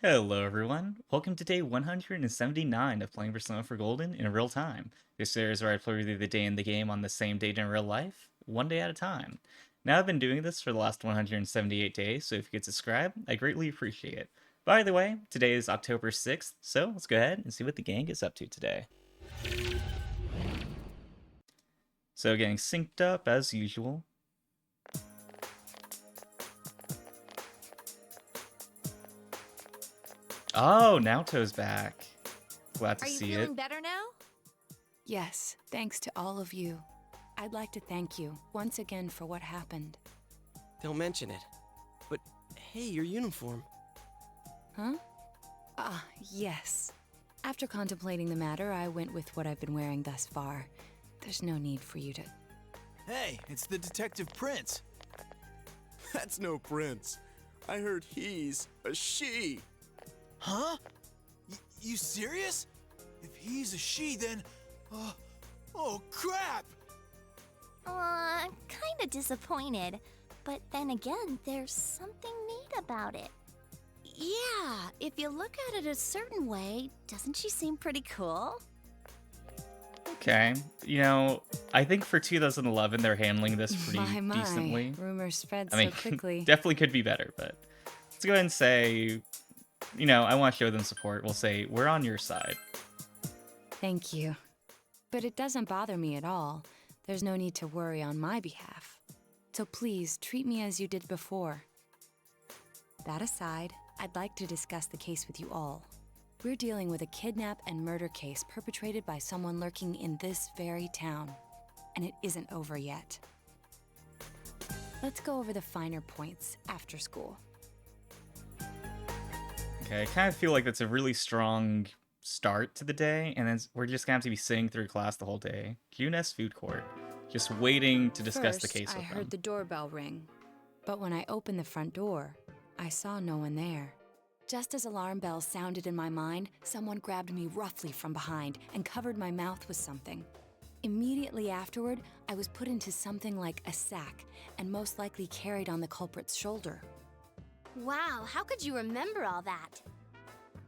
Hello everyone, welcome to day 179 of playing Persona for Golden in real time. This series where I play through the day in the game on the same date in real life, one day at a time. Now I've been doing this for the last 178 days, so if you could subscribe, I greatly appreciate it. By the way, today is October 6th, so let's go ahead and see what the gang is up to today. So getting synced up as usual. Oh, Naoto's back. Glad to Are you see feeling it. better now? Yes, thanks to all of you. I'd like to thank you once again for what happened. Don't mention it. But hey, your uniform. Huh? Yes. After contemplating the matter, I went with what I've been wearing thus far. There's no need for you to... Hey, it's the Detective Prince. That's no prince. I heard he's a she. Huh? You serious? If he's a she, then... oh, crap! Kinda disappointed. But then again, there's something neat about it. Yeah, if you look at it a certain way, doesn't she seem pretty cool? Okay, I think for 2011 they're handling this pretty My. decently. Rumors spread I mean, so quickly. definitely could be better, but let's go ahead and say, I want to show them support. We'll say, we're on your side. Thank you. But it doesn't bother me at all. There's no need to worry on my behalf. So please, treat me as you did before. That aside, I'd like to discuss the case with you all. We're dealing with a kidnap and murder case perpetrated by someone lurking in this very town. And it isn't over yet. Let's go over the finer points after school. Okay, I kind of feel like that's a really strong start to the day, and then we're just gonna have to be sitting through class the whole day. Q&S food court, just waiting to discuss the case I with heard them. the doorbell ring. But when I opened the front door, I saw no one there. Just as alarm bells sounded in my mind, someone grabbed me roughly from behind and covered my mouth with something. Immediately afterward, I was put into something like a sack and most likely carried on the culprit's shoulder. Wow, how could you remember all that?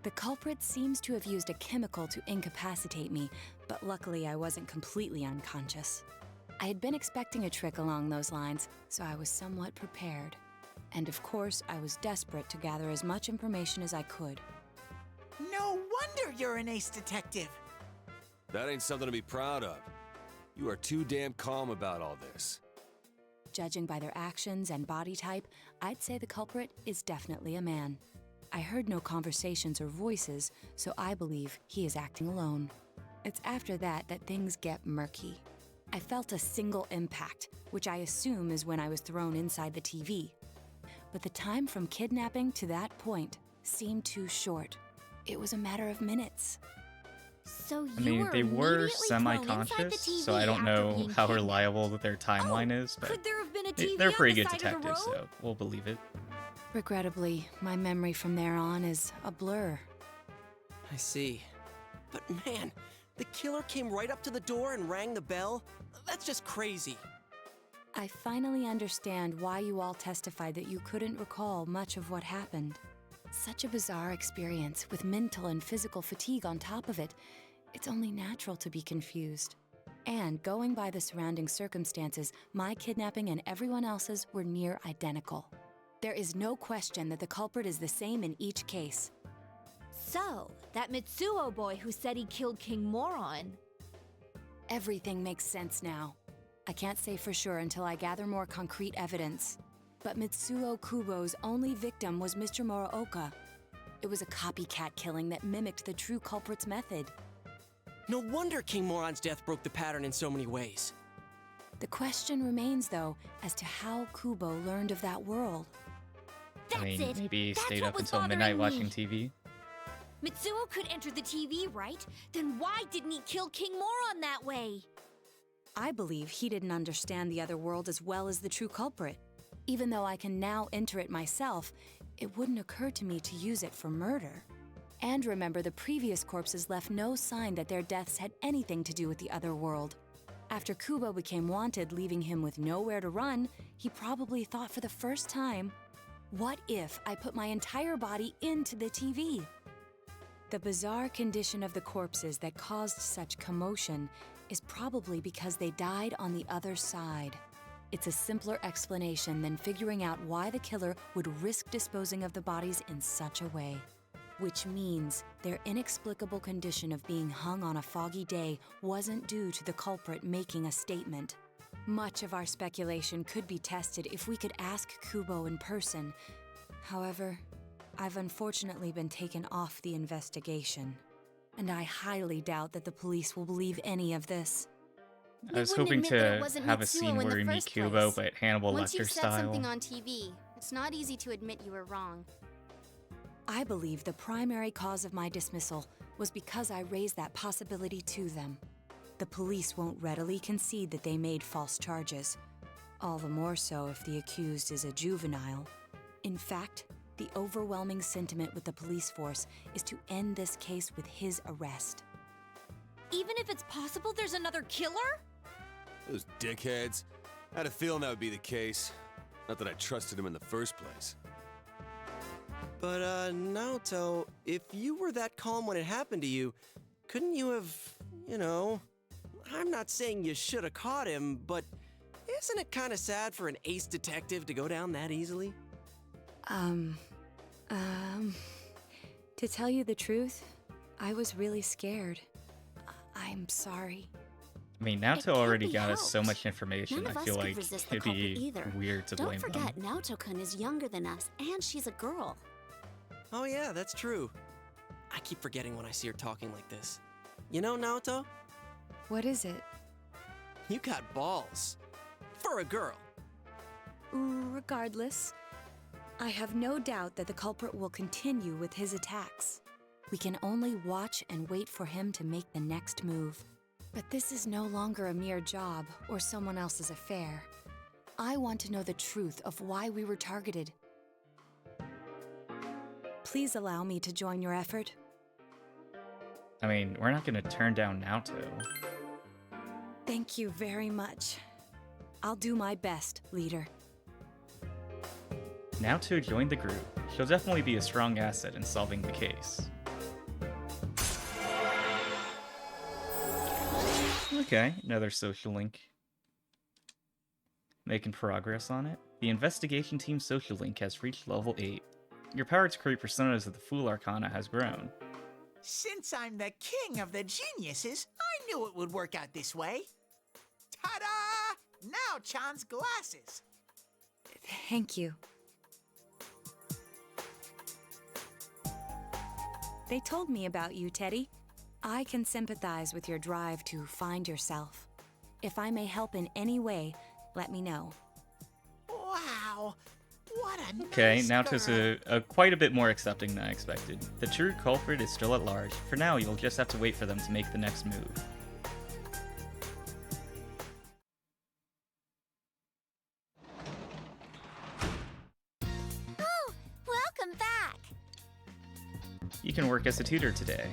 The culprit seems to have used a chemical to incapacitate me, but luckily I wasn't completely unconscious. I had been expecting a trick along those lines, so I was somewhat prepared. And of course, I was desperate to gather as much information as I could. No wonder you're an ace detective. That ain't something to be proud of. You are too damn calm about all this. Judging by their actions and body type, I'd say the culprit is definitely a man. I heard no conversations or voices, so I believe he is acting alone. It's after that that things get murky. I felt a single impact, which I assume is when I was thrown inside the TV. But the time from kidnapping to that point seemed too short. It was a matter of minutes. So you I mean, were they were immediately thrown inside the semi-conscious, TV so I don't after know being how kidnapped. reliable that their timeline is, but Could there have been a TV they're on pretty the good side of the detectives, road? so we'll believe it. Regrettably, my memory from there on is a blur. I see. But man, the killer came right up to the door and rang the bell? That's just crazy. I finally understand why you all testified that you couldn't recall much of what happened. Such a bizarre experience, with mental and physical fatigue on top of it. It's only natural to be confused. And going by the surrounding circumstances, my kidnapping and everyone else's were near identical. There is no question that the culprit is the same in each case. So, that Mitsuo boy who said he killed King Moron. Everything makes sense now. I can't say for sure until I gather more concrete evidence. But Mitsuo Kubo's only victim was Mr. Muraoka. It was a copycat killing that mimicked the true culprit's method. No wonder King Moron's death broke the pattern in so many ways. The question remains, though, as to how Kubo learned of that world. That's I mean, it. maybe That's stayed what up was until bothering midnight me. watching TV. Mitsuo could enter the TV, right? Then why didn't he kill King Moron that way? I believe he didn't understand the other world as well as the true culprit. Even though I can now enter it myself, it wouldn't occur to me to use it for murder. And remember, the previous corpses left no sign that their deaths had anything to do with the other world. After Kubo became wanted, leaving him with nowhere to run, he probably thought for the first time, What if I put my entire body into the TV? The bizarre condition of the corpses that caused such commotion is probably because they died on the other side. It's a simpler explanation than figuring out why the killer would risk disposing of the bodies in such a way. Which means their inexplicable condition of being hung on a foggy day wasn't due to the culprit making a statement. Much of our speculation could be tested if we could ask Kubo in person. However, I've unfortunately been taken off the investigation, and I highly doubt that the police will believe any of this. I was wouldn't hoping admit that it to wasn't have a Mitsuo scene in where the we meet first Kubo, place. but Hannibal Once Lecter you've said style. something on TV, it's not easy to admit you were wrong. I believe the primary cause of my dismissal was because I raised that possibility to them. The police won't readily concede that they made false charges, all the more so if the accused is a juvenile. In fact, the overwhelming sentiment with the police force is to end this case with his arrest. Even if it's possible there's another killer? Those dickheads. I had a feeling that would be the case. Not that I trusted him in the first place. But, Naoto, if you were that calm when it happened to you, couldn't you have, I'm not saying you should have caught him, but isn't it kind of sad for an ace detective to go down that easily? To tell you the truth, I was really scared. I'm sorry. I mean, It Naoto can't already be got us so helped. much information. None of I us feel could like resist the it'd be culprit either. weird to Don't blame forget, them. Naoto-kun is younger than us, and she's a girl. Oh yeah, that's true. I keep forgetting when I see her talking like this. You know, Naoto, What is it? you got balls. For a girl. Regardless, I have no doubt that the culprit will continue with his attacks. We can only watch and wait for him to make the next move. But this is no longer a mere job or someone else's affair. I want to know the truth of why we were targeted. Please allow me to join your effort. I mean, we're not going to turn down Naoto. Thank you very much. I'll do my best, leader. Naoto joined the group. She'll definitely be a strong asset in solving the case. Okay, another social link. Making progress on it. The investigation team social link has reached level 8. Your power to create personas of the Fool Arcana has grown. Since I'm the king of the geniuses, I knew it would work out this way. Ta-da! Now Chan's glasses. Thank you. They told me about you, Teddy. I can sympathize with your drive to find yourself. If I may help in any way, let me know. Wow, what a Okay, nice Naoto's girl. quite a bit more accepting than I expected. The true culprit is still at large. For now, you'll just have to wait for them to make the next move. Oh, welcome back! You can work as a tutor today.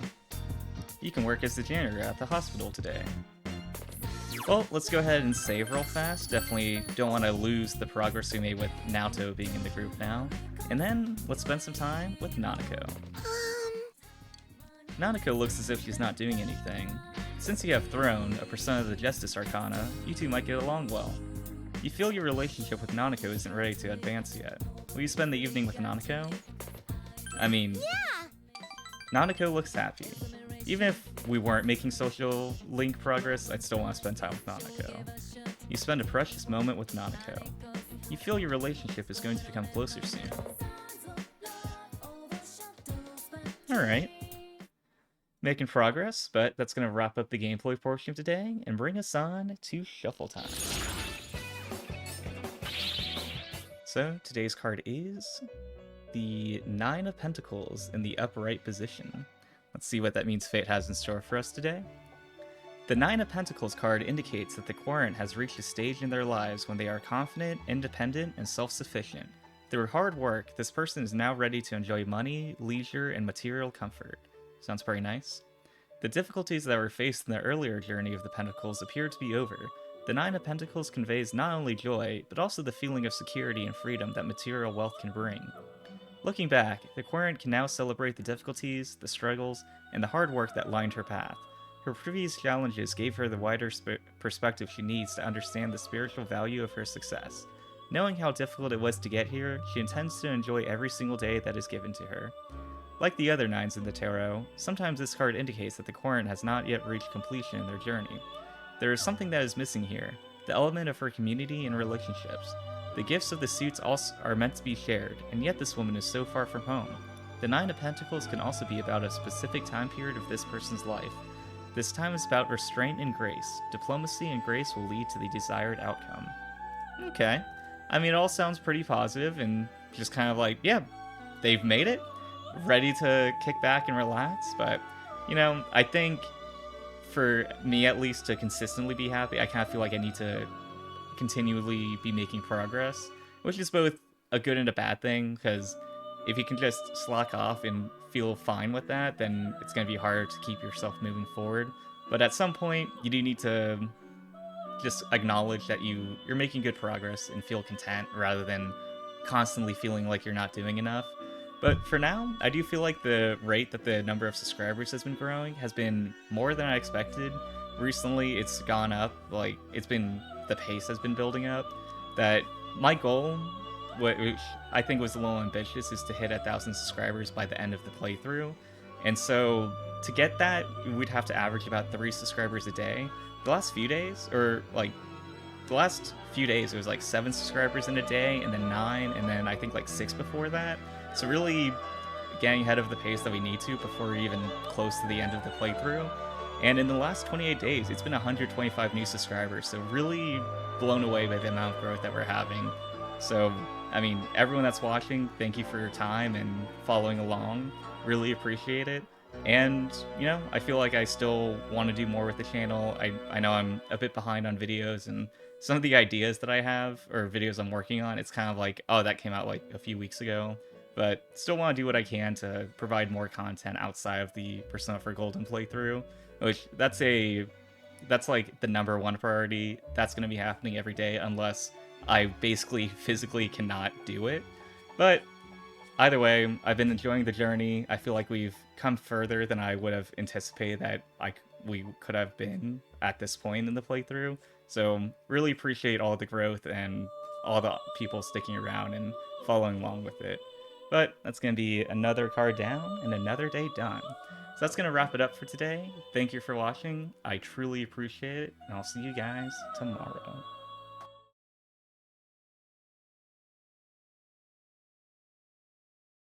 You can work as the janitor at the hospital today. Well, let's go ahead and save real fast. Definitely don't want to lose the progress we made with Naoto being in the group now. And then, let's spend some time with Nanako. Nanako looks as if she's not doing anything. Since you have Throne, a persona of the Justice Arcana, you two might get along well. You feel your relationship with Nanako isn't ready to advance yet. Will you spend the evening with Nanako? I mean, Yeah! Nanako looks happy. Even if we weren't making social link progress, I'd still want to spend time with Nanako. You spend a precious moment with Nanako. You feel your relationship is going to become closer soon. Alright. Making progress, but that's going to wrap up the gameplay portion of today and bring us on to shuffle time. So, today's card is the 9 of Pentacles in the upright position. Let's see what that means Fate has in store for us today. The 9 of Pentacles card indicates that the Querent has reached a stage in their lives when they are confident, independent, and self-sufficient. Through hard work, this person is now ready to enjoy money, leisure, and material comfort. Sounds pretty nice. The difficulties that were faced in the earlier journey of the Pentacles appear to be over. The Nine of Pentacles conveys not only joy, but also the feeling of security and freedom that material wealth can bring. Looking back, the Querent can now celebrate the difficulties, the struggles, and the hard work that lined her path. Her previous challenges gave her the wider perspective she needs to understand the spiritual value of her success. Knowing how difficult it was to get here, she intends to enjoy every single day that is given to her. Like the other nines in the tarot, sometimes this card indicates that the Querent has not yet reached completion in their journey. There is something that is missing here, the element of her community and relationships. The gifts of the suits also are meant to be shared, and yet this woman is so far from home. The Nine of Pentacles can also be about a specific time period of this person's life. This time is about restraint and grace. Diplomacy and grace will lead to the desired outcome. Okay. I mean, it all sounds pretty positive and just kind of like, yeah, they've made it. Ready to kick back and relax. But, you know, I think for me at least to consistently be happy, I kind of feel like I need to continually be making progress, which is both a good and a bad thing, because if you can just slack off and feel fine with that, then it's going to be harder to keep yourself moving forward. But at some point, you do need to just acknowledge that you're making good progress and feel content rather than constantly feeling like you're not doing enough. But for now, I do feel like the rate that the number of subscribers has been growing has been more than I expected. Recently, it's gone up, like, the pace has been building up. That my goal, which I think was a little ambitious, is to hit 1,000 subscribers by the end of the playthrough. And so, to get that, we'd have to average about 3 subscribers a day. The last few days, it was like 7 subscribers in a day, and then 9, and then I think like 6 before that. So really getting ahead of the pace that we need to before we're even close to the end of the playthrough. And in the last 28 days, it's been 125 new subscribers, so really blown away by the amount of growth that we're having. So, I mean, everyone that's watching, thank you for your time and following along. Really appreciate it. And, you know, I feel like I still want to do more with the channel. I know I'm a bit behind on videos, and some of the ideas that I have, or videos I'm working on, it's kind of like, oh, that came out like a few weeks ago. But still want to do what I can to provide more content outside of the Persona 4 Golden playthrough, which that's like the number one priority. That's going to be happening every day unless I basically physically cannot do it. But either way, I've been enjoying the journey. I feel like we've come further than I would have anticipated that we could have been at this point in the playthrough. So really appreciate all the growth and all the people sticking around and following along with it. But that's going to be another card down and another day done. So that's going to wrap it up for today. Thank you for watching. I truly appreciate it, and I'll see you guys tomorrow.